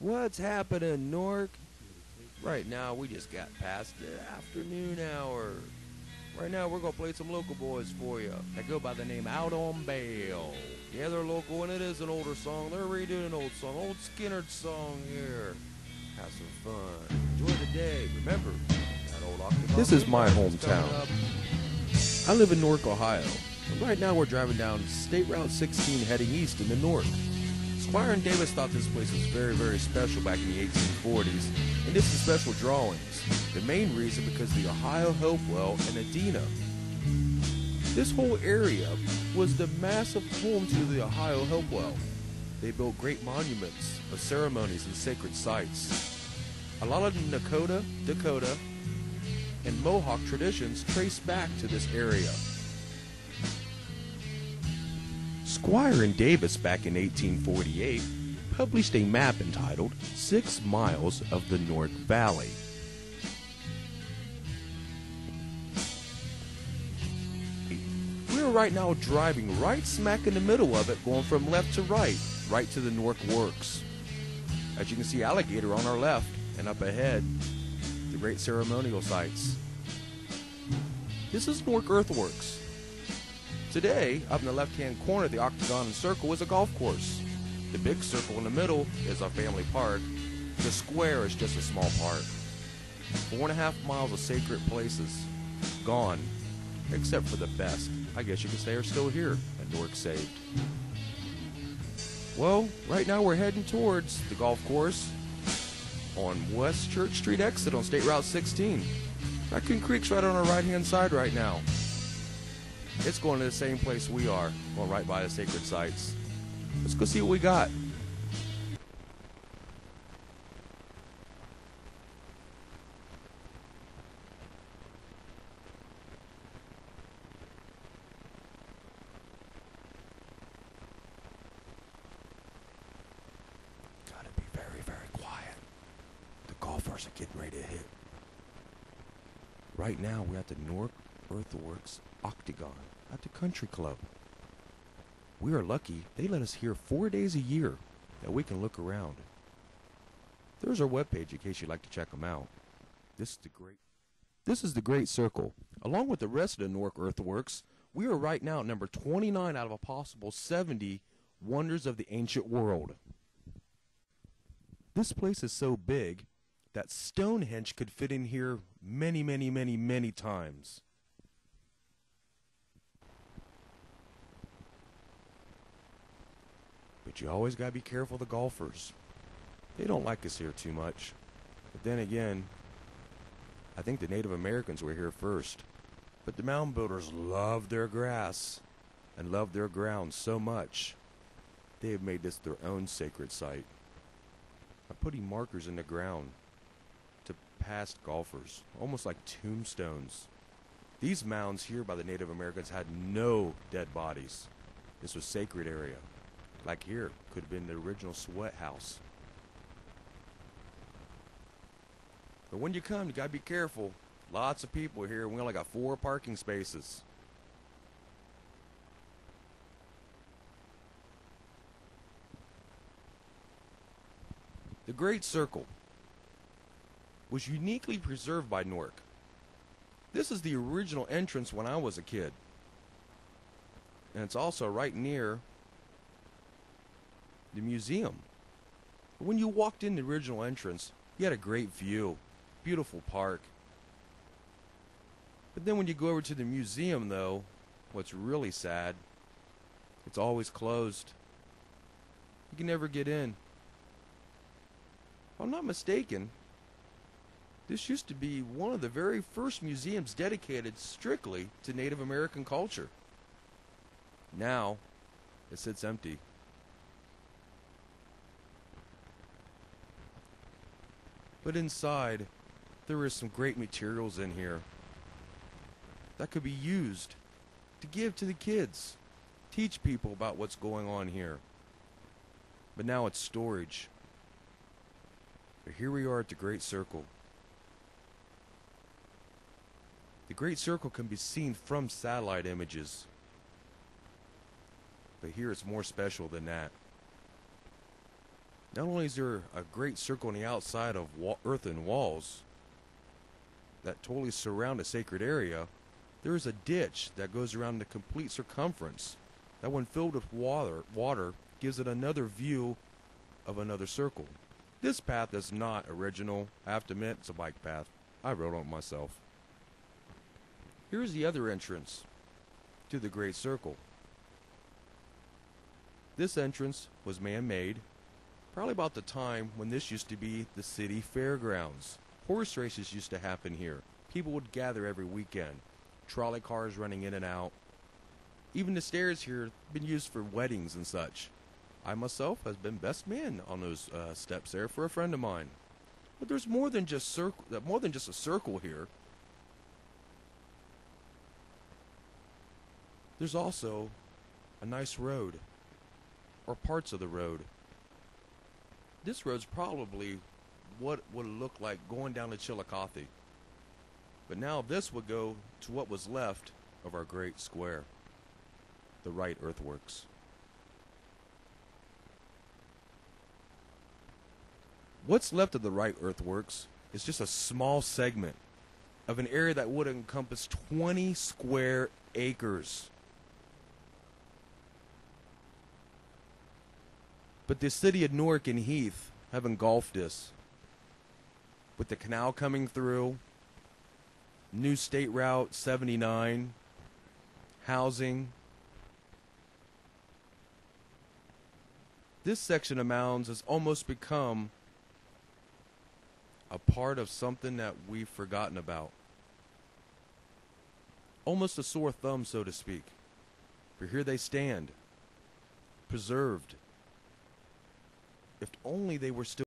What's happening, Nork? Right now, we just got past the afternoon hour. Right now, we're gonna play some local boys for you. They go by the name Out on Bail. Yeah, they're local, and it is an older song. They're redoing an old song, old Skinner song here. Have some fun. Enjoy the day. Remember, that old octagon. This is my hometown. I live in Newark, Ohio. And right now, we're driving down State Route 16 heading east into Newark. Squire and Davis thought this place was very, very special back in the 1840s, and did some special drawings. The main reason because the Ohio Hopewell and Adena. This whole area was the massive home to the Ohio Hopewell. They built great monuments of ceremonies and sacred sites. A lot of Dakota, and Mohawk traditions trace back to this area. Squire and Davis back in 1848 published a map entitled 6 Miles of the North Valley. We're right now driving right smack in the middle of it, going from left to right to the Newark Works. As you can see, Alligator on our left, and up ahead, the great ceremonial sites. This is Newark Earthworks. Today, up in the left-hand corner of the octagon and circle is a golf course. The big circle in the middle is our family park. The square is just a small part. 4.5 miles of sacred places gone, except for the best. I guess you could say are still here at Newark Saved. Well, right now we're heading towards the golf course on West Church Street exit on State Route 16. Raccoon Creek's right on our right-hand side right now. It's going to the same place we are, going right by the sacred sites. Let's go see what we got. Gotta be very, very quiet. The golfers are getting ready to hit. Right now, we're at the Newark Earthworks Octagon at the Country Club. We are lucky they let us here 4 days a year that we can look around. There's our webpage in case you'd like to check them out. This is the Great Circle. Along with the rest of the Newark Earthworks, we are right now at number 29 out of a possible 70 wonders of the ancient world. This place is so big that Stonehenge could fit in here many, many, many, many times. But you always got to be careful of the golfers. They don't like us here too much. But then again, I think the Native Americans were here first. But the mound builders love their grass and love their ground so much, they have made this their own sacred site by putting markers in the ground to past golfers, almost like tombstones. These mounds here by the Native Americans had no dead bodies. This was sacred area. Like here, could have been the original sweat house. But when you come, you gotta be careful. Lots of people here, and we only got 4 parking spaces. The Great Circle was uniquely preserved by Newark. This is the original entrance when I was a kid. And it's also right near the museum. When you walked in the original entrance, you had a great view, beautiful park. But then when you go over to the museum though, what's really sad, it's always closed. You can never get in. If I'm not mistaken, this used to be one of the very first museums dedicated strictly to Native American culture. Now, it sits empty. But inside, there is some great materials in here that could be used to give to the kids, teach people about what's going on here. But now it's storage. But here we are at the Great Circle. The Great Circle can be seen from satellite images. But here it's more special than that. Not only is there a great circle on the outside of earthen walls that totally surround a sacred area, there is a ditch that goes around the complete circumference that, when filled with water gives it another view of another circle. This path is not original. I have to admit, it's a bike path. I rode on it myself. Here's the other entrance to the Great Circle. This entrance was man-made, probably about the time when this used to be the city fairgrounds. Horse races used to happen here. People would gather every weekend. Trolley cars running in and out. Even the stairs here have been used for weddings and such. I myself has been best man on those steps there for a friend of mine. But there's more than just a circle here. There's also a nice road, or parts of the road. This road's probably what would look like going down to Chillicothe. But now this would go to what was left of our great square, the Wright Earthworks. What's left of the Wright Earthworks is just a small segment of an area that would encompass 20 square acres. But the city of Newark and Heath have engulfed this. With the canal coming through, new State Route 79, housing. This section of Mounds has almost become a part of something that we've forgotten about. Almost a sore thumb, so to speak. For here they stand, preserved. If only they were still